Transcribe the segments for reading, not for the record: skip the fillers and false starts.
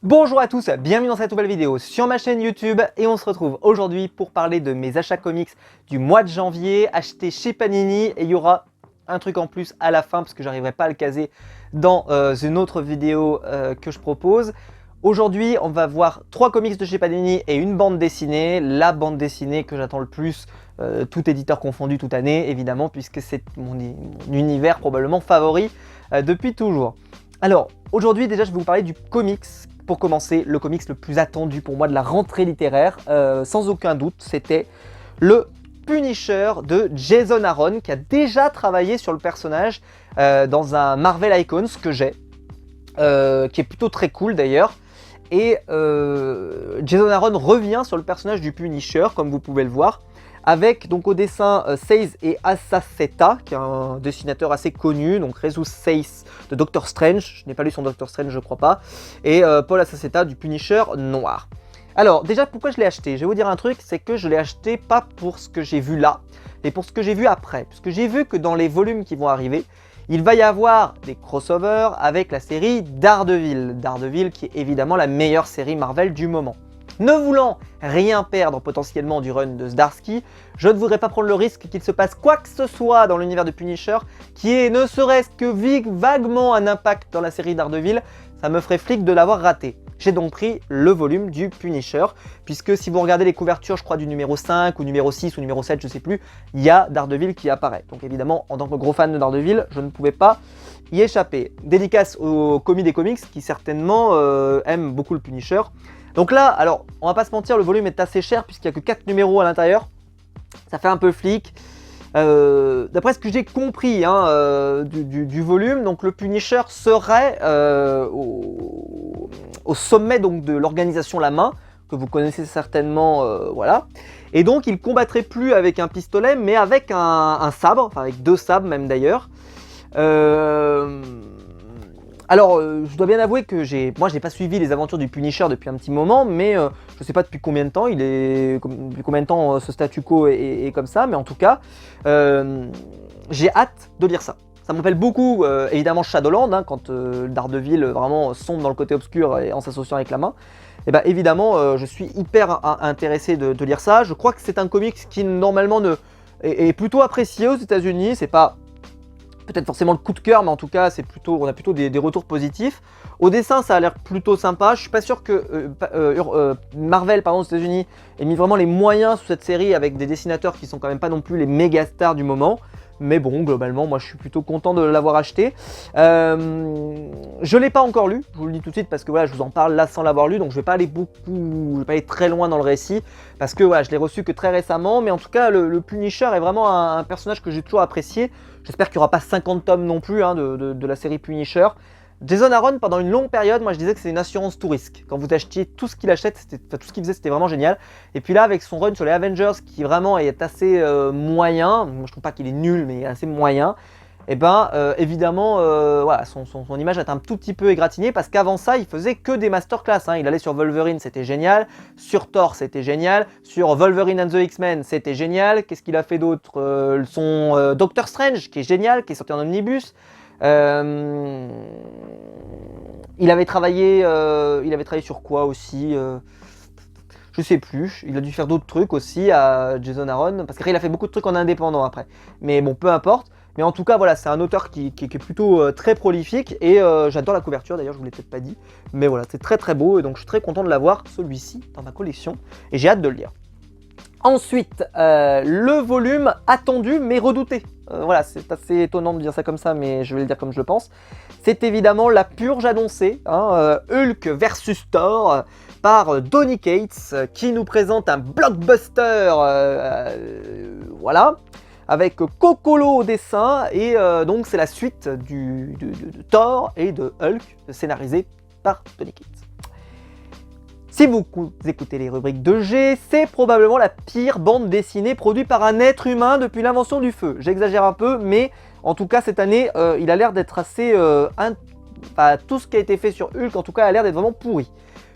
Bonjour à tous, bienvenue dans cette nouvelle vidéo sur ma chaîne YouTube et on se retrouve aujourd'hui pour parler de mes achats comics du mois de janvier achetés chez Panini et il y aura un truc en plus à la fin parce que j'arriverai pas à le caser dans une autre vidéo que je propose. Aujourd'hui on va voir 3 comics de chez Panini et une bande dessinée, la bande dessinée que j'attends le plus, tout éditeur confondu toute année évidemment puisque c'est mon univers probablement favori depuis toujours. Alors aujourd'hui déjà je vais vous parler du comics. Pour commencer, le comics le plus attendu pour moi de la rentrée littéraire, sans aucun doute, c'était le Punisher de Jason Aaron, qui a déjà travaillé sur le personnage dans un Marvel Icons que j'ai, qui est plutôt très cool d'ailleurs. Et Jason Aaron revient sur le personnage du Punisher, comme vous pouvez le voir, avec donc au dessin Saiz et Asasettah, qui est un dessinateur assez connu, donc Jesus Saiz de Doctor Strange, je n'ai pas lu son Doctor Strange je crois pas, et Paul Asasettah du Punisher noir. Alors déjà pourquoi je l'ai acheté? Je vais vous dire un truc, c'est que je l'ai acheté pas pour ce que j'ai vu là, mais pour ce que j'ai vu après, parce que j'ai vu que dans les volumes qui vont arriver, il va y avoir des crossovers avec la série Daredevil. Daredevil qui est évidemment la meilleure série Marvel du moment. Ne voulant rien perdre potentiellement du run de Zdarsky, je ne voudrais pas prendre le risque qu'il se passe quoi que ce soit dans l'univers de Punisher qui ait ne serait-ce que vaguement un impact dans la série Daredevil, ça me ferait flic de l'avoir raté. J'ai donc pris le volume du Punisher, puisque si vous regardez les couvertures, je crois du numéro 5 ou numéro 6 ou numéro 7, je sais plus, il y a Daredevil qui apparaît. Donc évidemment, en tant que gros fan de Daredevil, je ne pouvais pas y échapper. Dédicace au commis des comics qui certainement aime beaucoup le Punisher. Donc là, alors, on va pas se mentir, le volume est assez cher puisqu'il n'y a que 4 numéros à l'intérieur. Ça fait un peu flic. D'après ce que j'ai compris du volume, donc le Punisher serait au sommet donc, de l'organisation La Main, que vous connaissez certainement, voilà. Et donc il combattrait plus avec un pistolet, mais avec un sabre, enfin avec 2 sabres même d'ailleurs. Alors, je dois bien avouer que moi, je n'ai pas suivi les aventures du Punisher depuis un petit moment, mais je ne sais pas depuis combien de temps depuis combien de temps ce statu quo est comme ça, mais en tout cas, j'ai hâte de lire ça. Ça m'appelle beaucoup, évidemment, Shadowland, quand Daredevil vraiment sombre dans le côté obscur et en s'associant avec La Main. Et bien évidemment, je suis hyper intéressé de lire ça. Je crois que c'est un comics qui normalement est plutôt apprécié aux États-Unis. C'est pas peut-être forcément le coup de cœur, mais en tout cas, on a plutôt des retours positifs. Au dessin, ça a l'air plutôt sympa. Je suis pas sûr que Marvel, pardon, aux États-Unis, ait mis vraiment les moyens sur cette série avec des dessinateurs qui sont quand même pas non plus les méga stars du moment. Mais bon, globalement, moi, je suis plutôt content de l'avoir acheté. Je l'ai pas encore lu, je vous le dis tout de suite parce que voilà, je vous en parle là sans l'avoir lu, donc je vais pas aller très loin dans le récit parce que voilà, je l'ai reçu que très récemment. Mais en tout cas, le Punisher est vraiment un personnage que j'ai toujours apprécié. J'espère qu'il n'y aura pas 50 tomes non plus de la série Punisher. Jason Aaron, pendant une longue période, moi je disais que c'est une assurance tout risque. Quand vous achetiez tout ce qu'il achète, tout ce qu'il faisait, c'était vraiment génial. Et puis là, avec son run sur les Avengers, qui vraiment est assez moyen, moi je trouve pas qu'il est nul, mais assez moyen, et ben évidemment, voilà, son image est un tout petit peu égratignée parce qu'avant ça, il faisait que des masterclass. Il allait sur Wolverine, c'était génial. Sur Thor, c'était génial. Sur Wolverine and the X-Men, c'était génial. Qu'est-ce qu'il a fait d'autre? Son Doctor Strange, qui est génial, qui est sorti en omnibus. Il avait travaillé sur quoi aussi? Je sais plus. Il a dû faire d'autres trucs aussi à Jason Aaron, parce qu'il a fait beaucoup de trucs en indépendant après. Mais bon, peu importe. Mais en tout cas, voilà, c'est un auteur qui est plutôt très prolifique et j'adore la couverture. D'ailleurs, je vous l'ai peut-être pas dit, mais voilà, c'est très très beau et donc je suis très content de l'avoir celui-ci dans ma collection et j'ai hâte de le lire. Ensuite, le volume attendu mais redouté. Voilà, c'est assez étonnant de dire ça comme ça, mais je vais le dire comme je le pense. C'est évidemment la purge annoncée, Hulk versus Thor, par Donny Cates, qui nous présente un blockbuster, voilà, avec Kokolo au dessin, et donc c'est la suite de Thor et de Hulk, scénarisé par Donny Cates. Si vous écoutez les rubriques de G, c'est probablement la pire bande dessinée produite par un être humain depuis l'invention du feu. J'exagère un peu, mais en tout cas cette année, il a l'air d'être assez... tout ce qui a été fait sur Hulk, en tout cas, a l'air d'être vraiment pourri.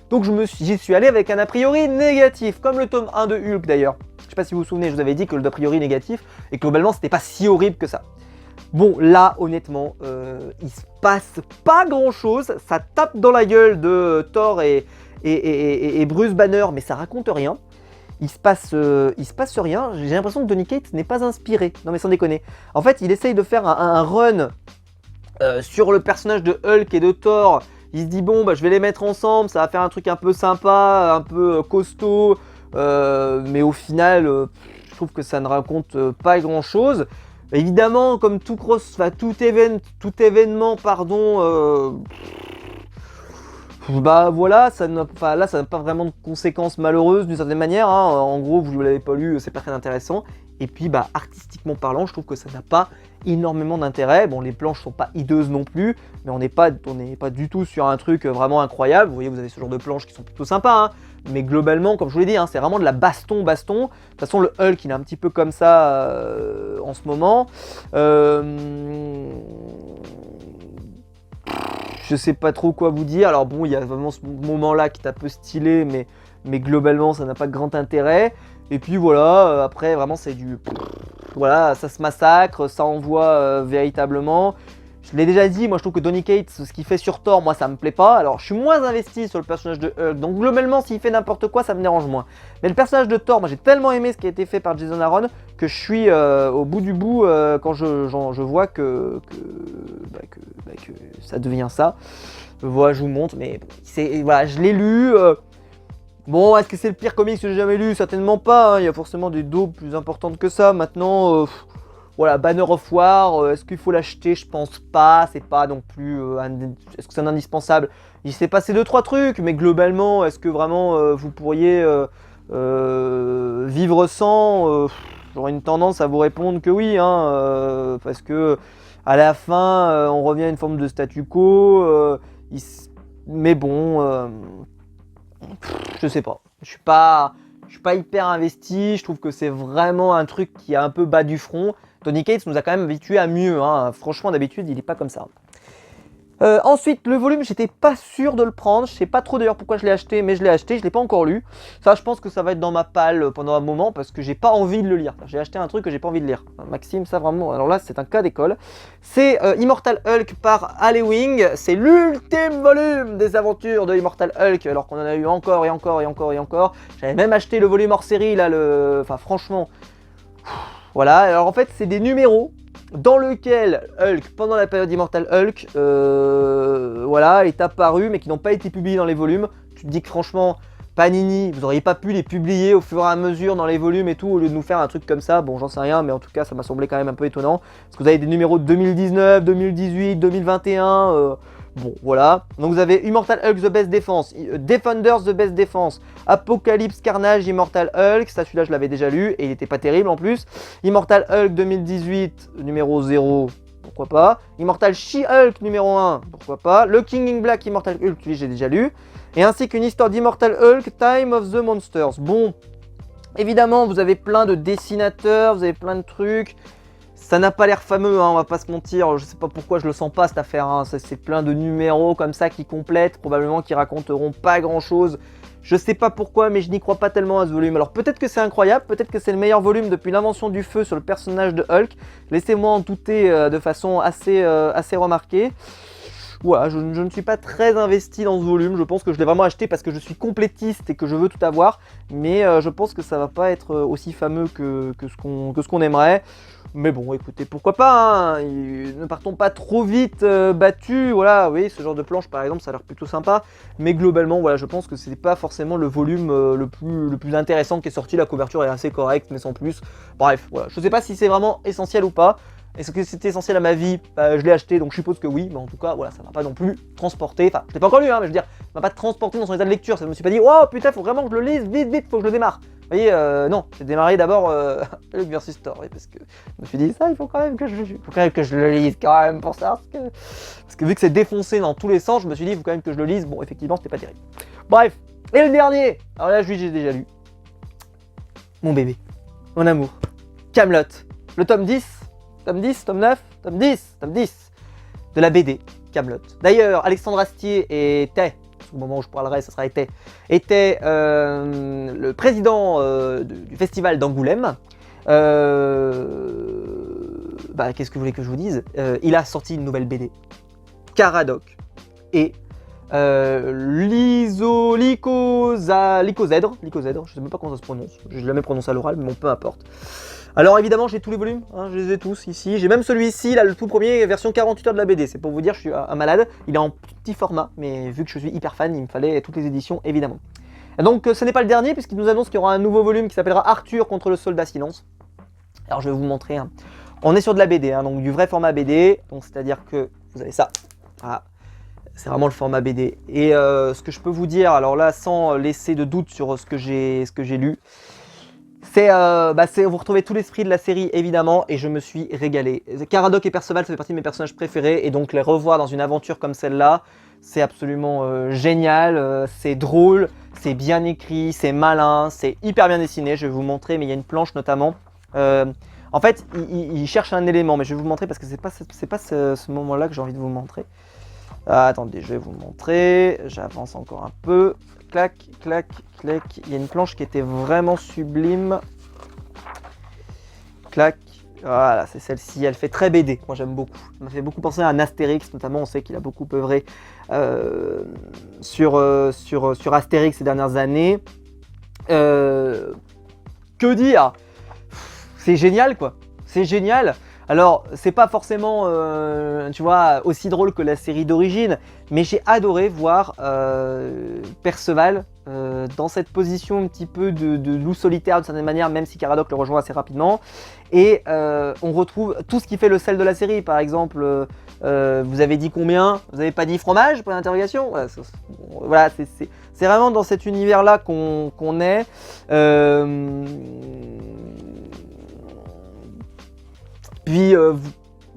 Donc j'y suis allé avec un a priori négatif, comme le tome 1 de Hulk d'ailleurs. Je sais pas si vous vous souvenez, je vous avais dit que le a priori négatif, et que globalement c'était pas si horrible que ça. Bon, là, honnêtement, il se passe pas grand-chose. Ça tape dans la gueule de Thor et Bruce Banner, mais ça raconte rien. Il se passe rien. J'ai l'impression que Donny Cates n'est pas inspiré. Non mais sans déconner. En fait, il essaye de faire un run sur le personnage de Hulk et de Thor. Il se dit bon, bah, je vais les mettre ensemble, ça va faire un truc un peu sympa, un peu costaud. Mais au final, je trouve que ça ne raconte pas grand-chose. Évidemment, comme tout événement, pardon. Bah voilà, là ça n'a pas vraiment de conséquences malheureuses d'une certaine manière, hein. En gros, vous ne l'avez pas lu, c'est pas très intéressant. Et puis bah artistiquement parlant, je trouve que ça n'a pas énormément d'intérêt. Bon, les planches sont pas hideuses non plus, mais on n'est pas du tout sur un truc vraiment incroyable. Vous voyez, vous avez ce genre de planches qui sont plutôt sympas, hein. Mais globalement, comme je vous l'ai dit, hein, c'est vraiment de la baston. De toute façon, le Hulk, il est un petit peu comme ça en ce moment. Je sais pas trop quoi vous dire. Alors bon, il y a vraiment ce moment-là qui est un peu stylé, mais globalement, ça n'a pas grand intérêt. Et puis voilà, après, vraiment, c'est du... Voilà, ça se massacre, ça envoie véritablement. Je l'ai déjà dit, moi je trouve que Donny Cates, ce qu'il fait sur Thor, moi ça me plaît pas. Alors je suis moins investi sur le personnage de Hulk, donc globalement s'il fait n'importe quoi, ça me dérange moins. Mais le personnage de Thor, moi j'ai tellement aimé ce qui a été fait par Jason Aaron que je suis au bout du bout quand je vois que ça devient ça. Voilà, je vous montre, mais voilà, je l'ai lu. Bon, est-ce que c'est le pire comics que j'ai jamais lu? Certainement pas, hein. Il y a forcément des daubes plus importantes que ça. Maintenant, voilà, Banner of War, est-ce qu'il faut l'acheter? Je pense pas, c'est pas non plus... est-ce que c'est un indispensable? Il s'est passé 2-3 trucs, mais globalement, est-ce que vraiment vous pourriez vivre sans? J'aurais une tendance à vous répondre que oui, hein, parce que à la fin, on revient à une forme de statu quo, mais bon... je sais pas, je suis pas hyper investi, je trouve que c'est vraiment un truc qui est un peu bas du front. Donny Cates nous a quand même habitués à mieux, hein. Franchement d'habitude il est pas comme ça. Ensuite, le volume, j'étais pas sûr de le prendre. Je sais pas trop d'ailleurs pourquoi je l'ai acheté, mais je l'ai acheté, je l'ai pas encore lu. Ça, je pense que ça va être dans ma palle pendant un moment parce que j'ai pas envie de le lire. J'ai acheté un truc que j'ai pas envie de lire. Maxime, ça vraiment, alors là, c'est un cas d'école. C'est Immortal Hulk par Allewing. C'est l'ultime volume des aventures de Immortal Hulk, alors qu'on en a eu encore et encore et encore et encore. J'avais même acheté le volume hors série, là, enfin, franchement. Voilà, alors en fait, c'est des numéros dans lequel Hulk, pendant la période Immortal Hulk, voilà, est apparu, mais qui n'ont pas été publiés dans les volumes. Tu te dis que franchement, Panini, vous n'auriez pas pu les publier au fur et à mesure dans les volumes et tout, au lieu de nous faire un truc comme ça. Bon, j'en sais rien, mais en tout cas, ça m'a semblé quand même un peu étonnant. Parce que vous avez des numéros de 2019, 2018, 2021... Bon, voilà. Donc vous avez Immortal Hulk The Best Defense, Defenders The Best Defense, Apocalypse Carnage Immortal Hulk, ça celui-là je l'avais déjà lu et il était pas terrible en plus. Immortal Hulk 2018 numéro 0, pourquoi pas. Immortal She-Hulk numéro 1, pourquoi pas. Le King in Black Immortal Hulk, lui j'ai déjà lu. Et ainsi qu'une histoire d'Immortal Hulk Time of the Monsters. Bon, évidemment vous avez plein de dessinateurs, vous avez plein de trucs. Ça n'a pas l'air fameux, hein, on va pas se mentir, je sais pas pourquoi je le sens pas cette affaire, hein. C'est plein de numéros comme ça qui complètent, probablement qui raconteront pas grand chose. Je sais pas pourquoi, mais je n'y crois pas tellement à ce volume. Alors peut-être que c'est incroyable, peut-être que c'est le meilleur volume depuis l'invention du feu sur le personnage de Hulk. Laissez-moi en douter de façon assez remarquée. Voilà, je ne suis pas très investi dans ce volume, je pense que je l'ai vraiment acheté parce que je suis complétiste et que je veux tout avoir. Mais je pense que ça va pas être aussi fameux que ce qu'on aimerait. Mais bon, écoutez, pourquoi pas, hein, ne partons pas trop vite battus, voilà, oui, ce genre de planche par exemple, ça a l'air plutôt sympa, mais globalement, voilà, je pense que c'est pas forcément le volume le plus intéressant qui est sorti, la couverture est assez correcte, mais sans plus, bref, voilà, je sais pas si c'est vraiment essentiel ou pas. Est-ce que c'était essentiel à ma vie? Je l'ai acheté, donc je suppose que oui, mais en tout cas, voilà, ça m'a pas non plus transporté, enfin, je l'ai pas encore lu, hein, mais je veux dire, ça m'a pas transporté dans son état de lecture, ça me suis pas dit, oh putain, faut vraiment que je le lise, vite, vite, faut que je le démarre. Vous voyez, non, j'ai démarré d'abord Hulk vs Thor, oui, parce que je me suis dit, ça, il faut quand même que je le lise, quand même, pour ça, parce que vu que c'est défoncé dans tous les sens, je me suis dit, il faut quand même que je le lise, bon, effectivement, c'était pas terrible. Bref, et le dernier, alors là, j'ai déjà lu, mon bébé, mon amour, Kaamelott, le tome 10, tome 10, tome 9, tome 10, tome 10 de la BD Kaamelott. D'ailleurs, Alexandre Astier était, au moment où je parlerai, ça sera était le président du festival d'Angoulême. qu'est-ce que vous voulez que je vous dise, il a sorti une nouvelle BD, Caradoc et Lycozèdre, je sais même pas comment ça se prononce, je l'ai jamais prononcé à l'oral, mais bon, peu importe. Alors évidemment, j'ai tous les volumes, hein, je les ai tous ici. J'ai même celui-ci, là, le tout premier, version 48 heures de la BD. C'est pour vous dire, je suis un malade. Il est en petit format, mais vu que je suis hyper fan, il me fallait toutes les éditions, évidemment. Et donc, ce n'est pas le dernier, puisqu'il nous annonce qu'il y aura un nouveau volume qui s'appellera Arthur contre le soldat silence. Alors, je vais vous montrer. Hein. On est sur de la BD, hein, donc du vrai format BD. Donc, c'est-à-dire que vous avez ça. Voilà. C'est vraiment le format BD. Et ce que je peux vous dire, alors là, sans laisser de doute sur ce que j'ai lu, vous retrouvez tout l'esprit de la série évidemment et je me suis régalé. Caradoc et Perceval, ça fait partie de mes personnages préférés et donc les revoir dans une aventure comme celle-là, c'est absolument génial, c'est drôle, c'est bien écrit, c'est malin, c'est hyper bien dessiné. Je vais vous montrer, mais il y a une planche notamment. En fait, il cherche un élément, mais je vais vous montrer parce que c'est pas ce moment-là que j'ai envie de vous montrer. Attendez, je vais vous montrer. J'avance encore un peu. Clac, clac, clac. Il y a une planche qui était vraiment sublime. Clac. Voilà, c'est celle-ci. Elle fait très BD. Moi, j'aime beaucoup. Ça m'a fait beaucoup penser à un Astérix, notamment. On sait qu'il a beaucoup œuvré sur Astérix ces dernières années. Que dire? C'est génial, quoi. C'est génial. Alors, c'est pas forcément, tu vois, aussi drôle que la série d'origine, mais j'ai adoré voir Perceval dans cette position un petit peu de loup solitaire d'une certaine manière, même si Caradoc le rejoint assez rapidement. Et on retrouve tout ce qui fait le sel de la série. Par exemple, vous avez dit combien? Vous n'avez pas dit fromage? Point d'interrogation. Voilà, c'est vraiment dans cet univers-là qu'on est. Puis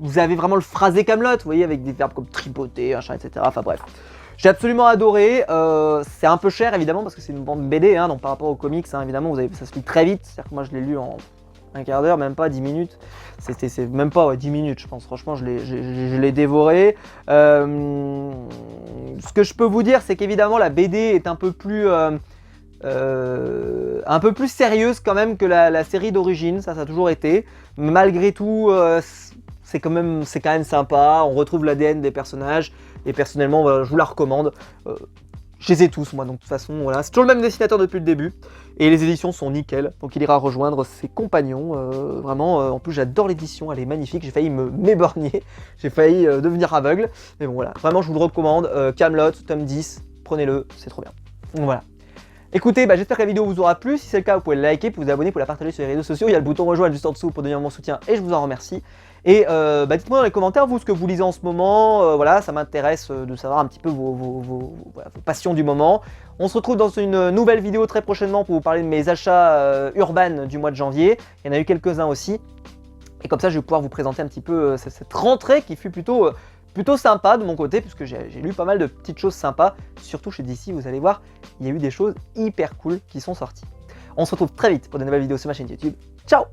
vous avez vraiment le phrasé Kaamelott, vous voyez, avec des verbes comme tripoter, machin, etc. Enfin bref, j'ai absolument adoré. C'est un peu cher évidemment parce que c'est une bande BD, hein, donc par rapport aux comics, hein, évidemment, ça se lit très vite. C'est-à-dire que moi je l'ai lu en un quart d'heure, même pas 10 minutes. C'est même pas 10 minutes, je pense. Franchement, je l'ai dévoré. Ce que je peux vous dire, c'est qu'évidemment la BD est un peu plus sérieuse quand même que la série d'origine, ça a toujours été. Mais malgré tout, c'est quand même sympa. On retrouve l'ADN des personnages et personnellement, voilà, je vous la recommande. Je les ai tous moi, donc de toute façon, voilà, c'est toujours le même dessinateur depuis le début et les éditions sont nickel. Donc il ira rejoindre ses compagnons. Vraiment, en plus j'adore l'édition, elle est magnifique. J'ai failli m'éborgner, j'ai failli devenir aveugle, mais bon voilà, vraiment je vous le recommande. Kaamelott, tome 10, prenez-le, c'est trop bien. Donc voilà. Écoutez, j'espère que la vidéo vous aura plu. Si c'est le cas, vous pouvez le liker, puis vous abonner, pour la partager sur les réseaux sociaux. Il y a le bouton rejoindre juste en dessous pour donner mon soutien et je vous en remercie. Et dites-moi dans les commentaires, vous, ce que vous lisez en ce moment. Voilà, ça m'intéresse de savoir un petit peu vos passions du moment. On se retrouve dans une nouvelle vidéo très prochainement pour vous parler de mes achats urbains du mois de janvier. Il y en a eu quelques-uns aussi. Et comme ça, je vais pouvoir vous présenter un petit peu cette rentrée qui fut plutôt sympa de mon côté, puisque j'ai lu pas mal de petites choses sympas, surtout chez DC, vous allez voir, il y a eu des choses hyper cool qui sont sorties. On se retrouve très vite pour de nouvelles vidéos sur ma chaîne YouTube. Ciao!